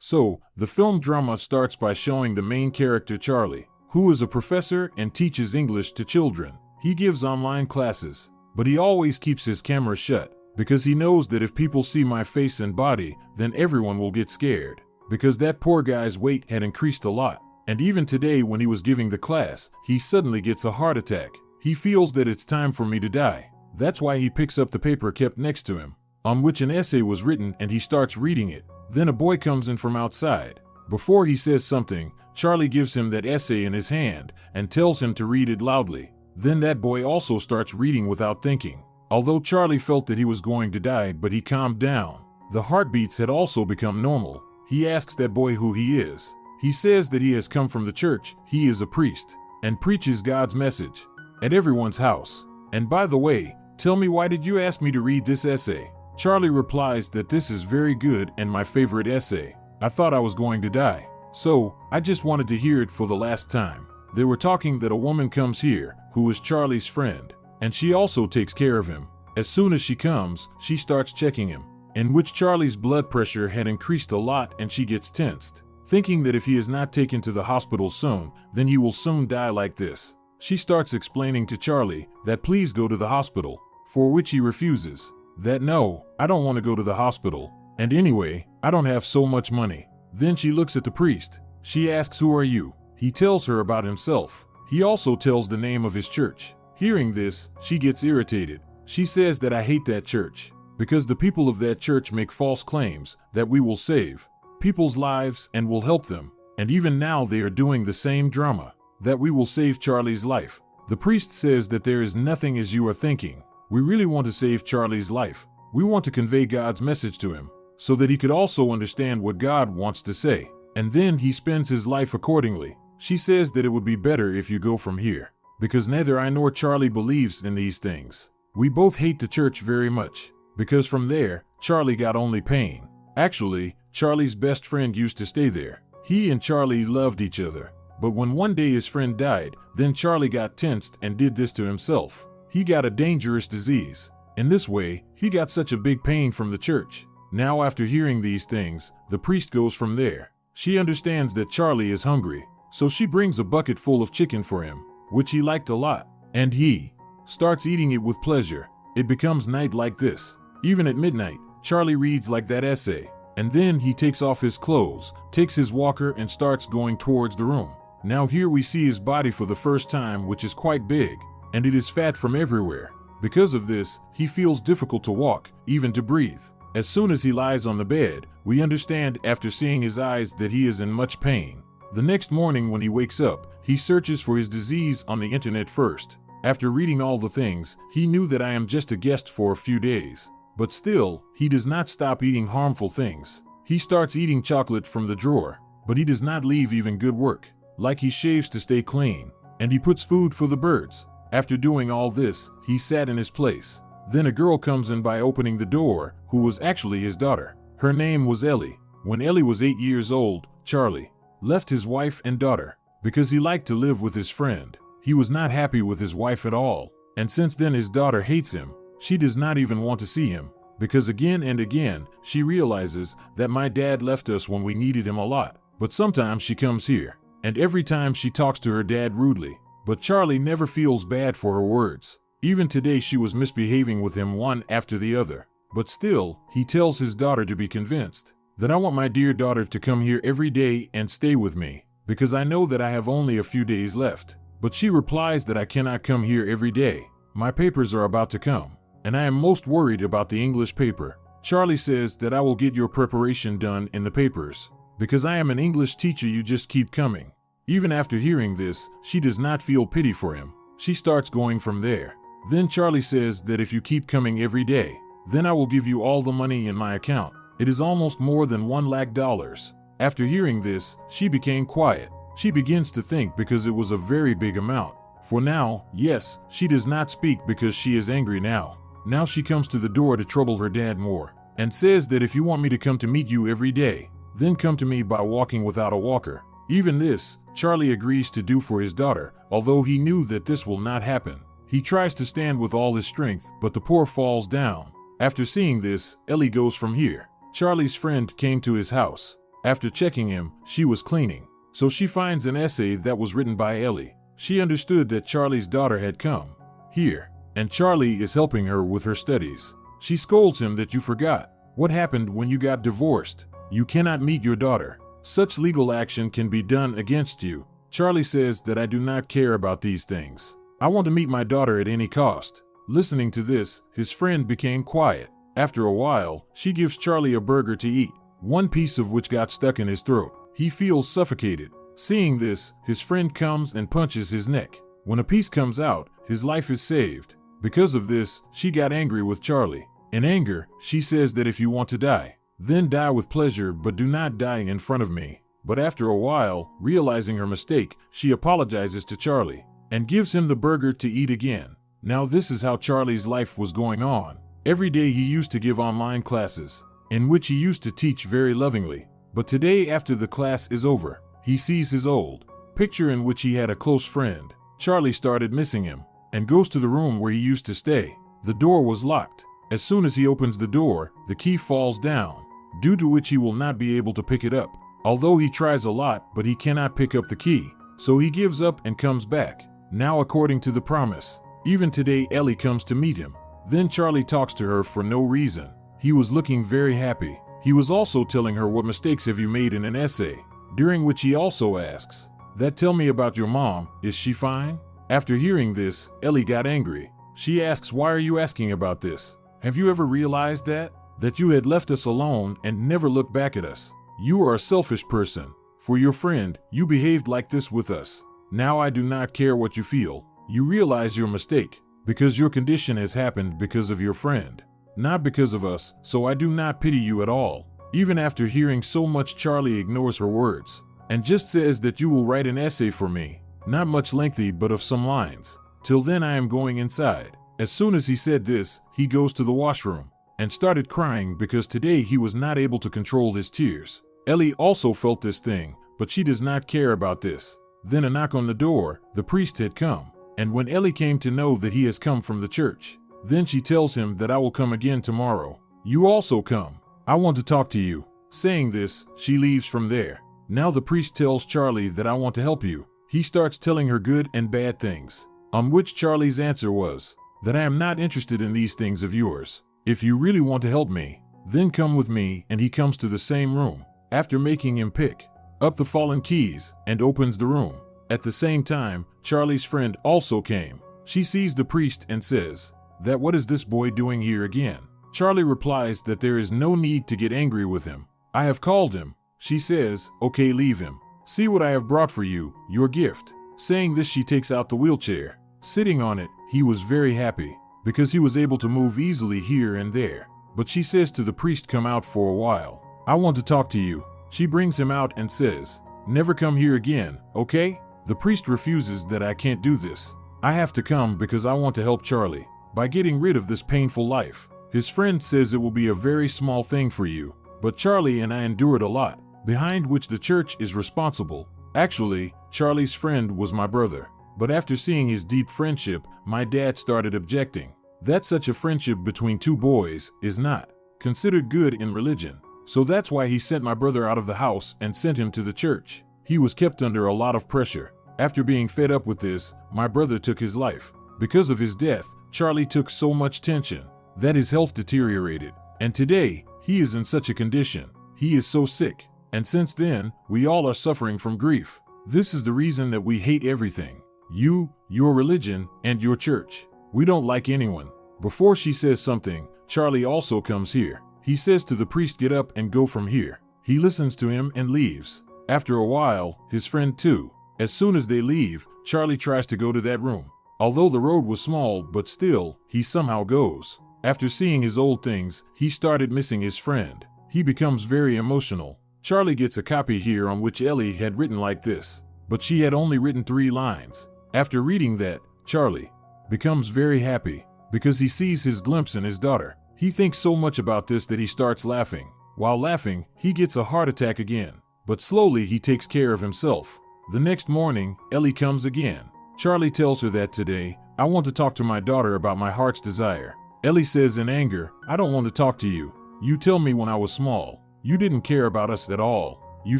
So, the film drama starts by showing the main character Charlie, who is a professor and teaches English to children. He gives online classes, but he always keeps his camera shut, because he knows that if people see my face and body, then everyone will get scared, because that poor guy's weight had increased a lot. And even today when he was giving the class, he suddenly gets a heart attack. He feels that it's time for me to die. That's why he picks up the paper kept next to him, on which an essay was written, and he starts reading it. Then a boy comes in from outside. Before he says something, Charlie gives him that essay in his hand and tells him to read it loudly. Then that boy also starts reading without thinking. Although Charlie felt that he was going to die, but he calmed down. The heartbeats had also become normal. He asks that boy who he is. He says that he has come from the church, he is a priest, and preaches God's message at everyone's house. And by the way, tell me, why did you ask me to read this essay? Charlie replies that this is very good and my favorite essay. I thought I was going to die, so I just wanted to hear it for the last time. They were talking that a woman comes here, who is Charlie's friend, and she also takes care of him. As soon as she comes, she starts checking him, in which Charlie's blood pressure had increased a lot and she gets tensed, thinking that if he is not taken to the hospital soon, then he will soon die like this. She starts explaining to Charlie that please go to the hospital, for which he refuses. That no, I don't want to go to the hospital, and anyway, I don't have so much money. Then she looks at the priest. She asks, who are you? He tells her about himself. He also tells the name of his church. Hearing this, she gets irritated. She says that I hate that church, because the people of that church make false claims that we will save people's lives and will help them, and even now they are doing the same drama, that we will save Charlie's life. The priest says that there is nothing as you are thinking. We really want to save Charlie's life. We want to convey God's message to him, so that he could also understand what God wants to say, and then he spends his life accordingly. She says that it would be better if you go from here, because neither I nor Charlie believes in these things. We both hate the church very much, because from there, Charlie got only pain. Actually, Charlie's best friend used to stay there. He and Charlie loved each other, but when one day his friend died, then Charlie got tensed and did this to himself. He got a dangerous disease. In this way, he got such a big pain from the church. Now after hearing these things, the priest goes from there. She understands that Charlie is hungry, so she brings a bucket full of chicken for him, which he liked a lot, and he starts eating it with pleasure. It becomes night like this. Even at midnight, Charlie reads like that essay, and then he takes off his clothes, takes his walker and starts going towards the room. Now here we see his body for the first time, which is quite big, and it is fat from everywhere. Because of this, he feels difficult to walk, even to breathe. As soon as he lies on the bed, we understand after seeing his eyes that he is in much pain. The next morning when he wakes up, he searches for his disease on the internet first. After reading all the things, he knew that I am just a guest for a few days. But still, he does not stop eating harmful things. He starts eating chocolate from the drawer, but he does not leave even good work, like he shaves to stay clean, and he puts food for the birds. After doing all this, he sat in his place. Then a girl comes in by opening the door, who was actually his daughter. Her name was Ellie. When Ellie was 8 years old, Charlie left his wife and daughter, because he liked to live with his friend. He was not happy with his wife at all, and since then his daughter hates him. She does not even want to see him, because again and again, she realizes that my dad left us when we needed him a lot. But sometimes she comes here, and every time she talks to her dad rudely. But Charlie never feels bad for her words. Even today she was misbehaving with him one after the other. But still, he tells his daughter to be convinced that I want my dear daughter to come here every day and stay with me, because I know that I have only a few days left. But she replies that I cannot come here every day. My papers are about to come, and I am most worried about the English paper. Charlie says that I will get your preparation done in the papers, because I am an English teacher, you just keep coming. Even after hearing this, she does not feel pity for him. She starts going from there. Then Charlie says that if you keep coming every day, then I will give you all the money in my account. It is almost more than $1 lakh. After hearing this, she became quiet. She begins to think because it was a very big amount. For now, yes, she does not speak because she is angry now. Now she comes to the door to trouble her dad more, and says that if you want me to come to meet you every day, then come to me by walking without a walker. Even this, Charlie agrees to do for his daughter, although he knew that this will not happen. He tries to stand with all his strength, but the poor falls down. After seeing this, Ellie goes from here. Charlie's friend came to his house. After checking him, she was cleaning. So she finds an essay that was written by Ellie. She understood that Charlie's daughter had come here, and Charlie is helping her with her studies. She scolds him that you forgot what happened when you got divorced. You cannot meet your daughter. Such legal action can be done against you. Charlie says that I do not care about these things. I want to meet my daughter at any cost. Listening to this, his friend became quiet. After a while, she gives Charlie a burger to eat, one piece of which got stuck in his throat. He feels suffocated. Seeing this, his friend comes and punches his neck. When a piece comes out, his life is saved. Because of this, she got angry with Charlie. In anger, she says that if you want to die, then die with pleasure, but do not die in front of me. But after a while, realizing her mistake, she apologizes to Charlie and gives him the burger to eat again. Now this is how Charlie's life was going on. Every day he used to give online classes, in which he used to teach very lovingly. But today, after the class is over, he sees his old picture in which he had a close friend. Charlie started missing him and goes to the room where he used to stay. The door was locked. As soon as he opens the door, the key falls down, due to which he will not be able to pick it up. Although he tries a lot, but he cannot pick up the key, so he gives up and comes back. Now according to the promise, even today Ellie comes to meet him. Then Charlie talks to her for no reason. He was looking very happy. He was also telling her what mistakes have you made in an essay, during which he also asks, that tell me about your mom, is she fine? After hearing this, Ellie got angry. She asks, why are you asking about this? Have you ever realized that you had left us alone and never looked back at us? You are a selfish person. For your friend, you behaved like this with us. Now I do not care what you feel. You realize your mistake, because your condition has happened because of your friend, not because of us, so I do not pity you at all. Even after hearing so much, Charlie ignores her words and just says that you will write an essay for me, not much lengthy but of some lines. Till then I am going inside. As soon as he said this, he goes to the washroom and started crying because today he was not able to control his tears. Ellie also felt this thing, but she does not care about this. Then a knock on the door. The priest had come, and when Ellie came to know that he has come from the church, then she tells him that I will come again tomorrow. You also come. I want to talk to you. Saying this, she leaves from there. Now the priest tells Charlie that I want to help you. He starts telling her good and bad things, on which Charlie's answer was that I am not interested in these things of yours. If you really want to help me, then come with me, and he comes to the same room, after making him pick up the fallen keys, and opens the room. At the same time, Charlie's friend also came. She sees the priest and says that what is this boy doing here again? Charlie replies that there is no need to get angry with him. I have called him. She says, okay, leave him. See what I have brought for you, your gift. Saying this, she takes out the wheelchair. Sitting on it, he was very happy, because he was able to move easily here and there. But she says to the priest, come out for a while. I want to talk to you. She brings him out and says, never come here again, okay? The priest refuses that I can't do this. I have to come because I want to help Charlie by getting rid of this painful life. His friend says it will be a very small thing for you, but Charlie and I endured a lot, behind which the church is responsible. Actually, Charlie's friend was my brother. But after seeing his deep friendship, my dad started objecting that such a friendship between two boys is not considered good in religion. So that's why he sent my brother out of the house and sent him to the church. He was kept under a lot of pressure. After being fed up with this, my brother took his life. Because of his death, Charlie took so much tension that his health deteriorated. And today, he is in such a condition. He is so sick. And since then, we all are suffering from grief. This is the reason that we hate everything. You, your religion, and your church. We don't like anyone. Before she says something, Charlie also comes here. He says to the priest, get up and go from here. He listens to him and leaves. After a while, his friend too. As soon as they leave, Charlie tries to go to that room. Although the road was small, but still, he somehow goes. After seeing his old things, he started missing his friend. He becomes very emotional. Charlie gets a copy here on which Ellie had written like this, but she had only written 3 lines. After reading that, Charlie becomes very happy because he sees his glimpse in his daughter. He thinks so much about this that he starts laughing. While laughing, he gets a heart attack again, but slowly he takes care of himself. The next morning, Ellie comes again. Charlie tells her that today, I want to talk to my daughter about my heart's desire. Ellie says in anger, I don't want to talk to you. You tell me when I was small. You didn't care about us at all. You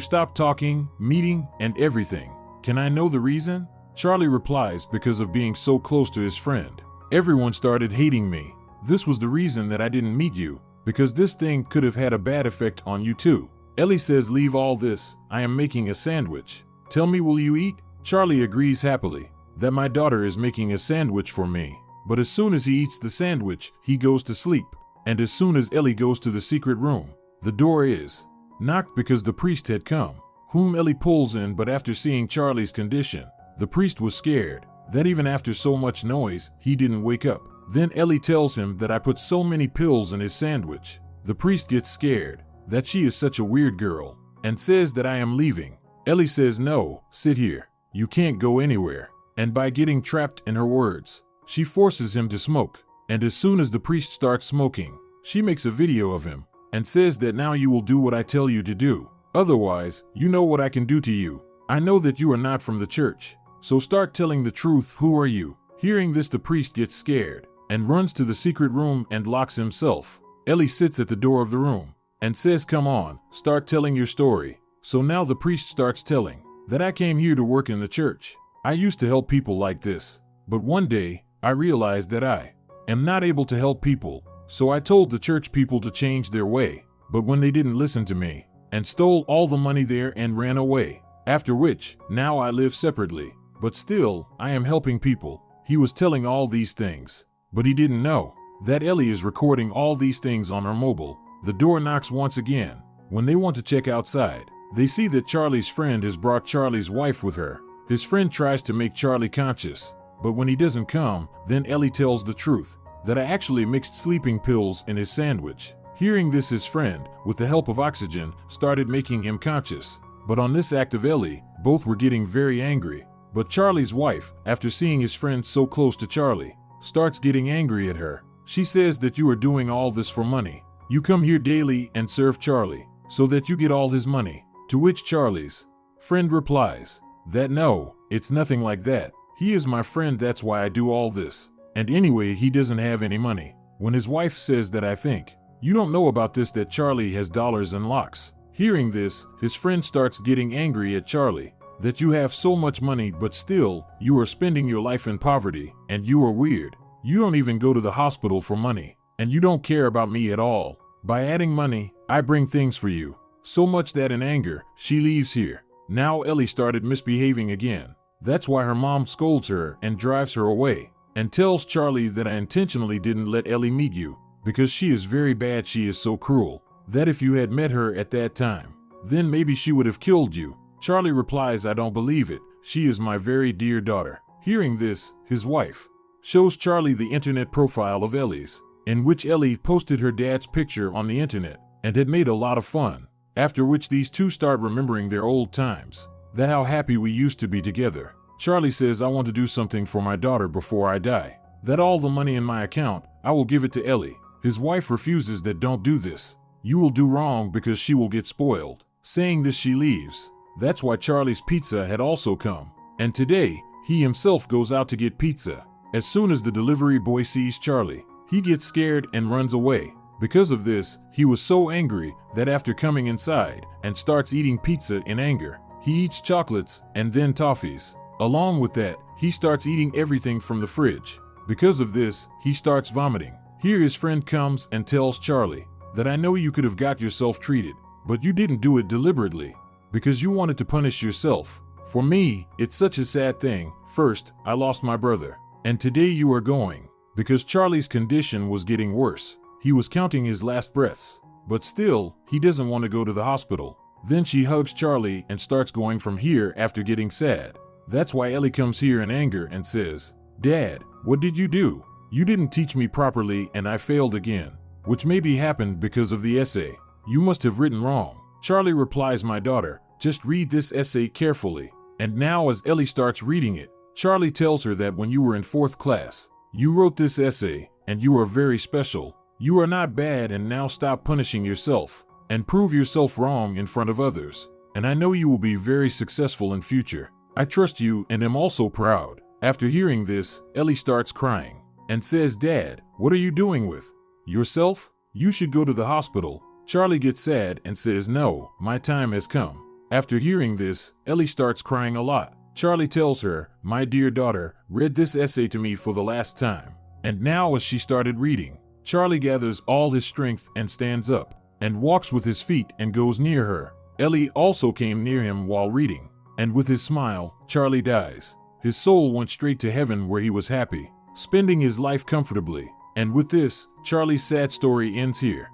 stopped talking, meeting, and everything. Can I know the reason? Charlie replies, because of being so close to his friend. Everyone started hating me. This was the reason that I didn't meet you, because this thing could have had a bad effect on you too. Ellie says, leave all this, I am making a sandwich. Tell me, will you eat? Charlie agrees happily that my daughter is making a sandwich for me. But as soon as he eats the sandwich, he goes to sleep. And as soon as Ellie goes to the secret room, the door is knocked because the priest had come, whom Ellie pulls in. But after seeing Charlie's condition, the priest was scared that even after so much noise, he didn't wake up. Then Ellie tells him that I put so many pills in his sandwich. The priest gets scared that she is such a weird girl and says that I am leaving. Ellie says, no, sit here. You can't go anywhere. And by getting trapped in her words, she forces him to smoke. And as soon as the priest starts smoking, she makes a video of him and says that now you will do what I tell you to do. Otherwise, you know what I can do to you. I know that you are not from the church, so start telling the truth. Who are you? Hearing this, the priest gets scared and runs to the secret room and locks himself. Ellie sits at the door of the room and says, come on, start telling your story. So now the priest starts telling that I came here to work in the church. I used to help people like this, but one day I realized that I am not able to help people. So I told the church people to change their way, but when they didn't listen to me and stole all the money there and ran away, after which now I live separately, but still I am helping people. He was telling all these things, but he didn't know that Ellie is recording all these things on her mobile. The door knocks once again. When they want to check outside, they see that Charlie's friend has brought Charlie's wife with her. His friend tries to make Charlie conscious, but when he doesn't come, then Ellie tells the truth that I actually mixed sleeping pills in his sandwich. Hearing this, his friend, with the help of oxygen, started making him conscious. But on this act of Ellie, both were getting very angry. But Charlie's wife, after seeing his friend so close to Charlie, starts getting angry at her. She says that you are doing all this for money. You come here daily and serve Charlie so that you get all his money. To which Charlie's friend replies that no, it's nothing like that. He is my friend, that's why I do all this. And anyway, he doesn't have any money. When his wife says that I think you don't know about this, that Charlie has dollars and locks. Hearing this, his friend starts getting angry at Charlie that you have so much money, but still you are spending your life in poverty, and you are weird. You don't even go to the hospital for money, and you don't care about me at all. By adding money, I bring things for you. So much that in anger, she leaves here. Now Ellie started misbehaving again. That's why her mom scolds her and drives her away, and tells Charlie that I intentionally didn't let Ellie meet you, because she is very bad. She is so cruel that if you had met her at that time, then maybe she would have killed you. Charlie replies, I don't believe it. She is my very dear daughter. Hearing this, his wife shows Charlie the internet profile of Ellie's, in which Ellie posted her dad's picture on the internet and had made a lot of fun. After which these two start remembering their old times, that how happy we used to be together. Charlie says, I want to do something for my daughter before I die. That all the money in my account, I will give it to Ellie. His wife refuses, that don't do this. You will do wrong because she will get spoiled. Saying this, she leaves. That's why Charlie's pizza had also come. And today, he himself goes out to get pizza. As soon as the delivery boy sees Charlie, he gets scared and runs away. Because of this, he was so angry that after coming inside and starts eating pizza in anger, he eats chocolates and then toffees. Along with that, he starts eating everything from the fridge. Because of this, he starts vomiting. Here his friend comes and tells Charlie that I know you could have got yourself treated, but you didn't do it deliberately because you wanted to punish yourself. For me, it's such a sad thing. First, I lost my brother, and today you are going. Because Charlie's condition was getting worse. He was counting his last breaths, but still, he doesn't want to go to the hospital. Then she hugs Charlie and starts going from here after getting sad. That's why Ellie comes here in anger and says, Dad, what did you do? You didn't teach me properly and I failed again, which maybe happened because of the essay. You must have written wrong. Charlie replies, my daughter, just read this essay carefully. And now as Ellie starts reading it, Charlie tells her that when you were in 4th class, you wrote this essay and you are very special. You are not bad, and now stop punishing yourself and prove yourself wrong in front of others. And I know you will be very successful in future. I trust you and am also proud. After hearing this, Ellie starts crying and says, Dad, what are you doing with yourself? You should go to the hospital. Charlie gets sad and says, no, my time has come. After hearing this, Ellie starts crying a lot. Charlie tells her, "My dear daughter, read this essay to me for the last time." And now as she started reading, Charlie gathers all his strength and stands up, and walks with his feet and goes near her. Ellie also came near him while reading, and with his smile, Charlie dies. His soul went straight to heaven where he was happy, spending his life comfortably. And with this, Charlie's sad story ends here.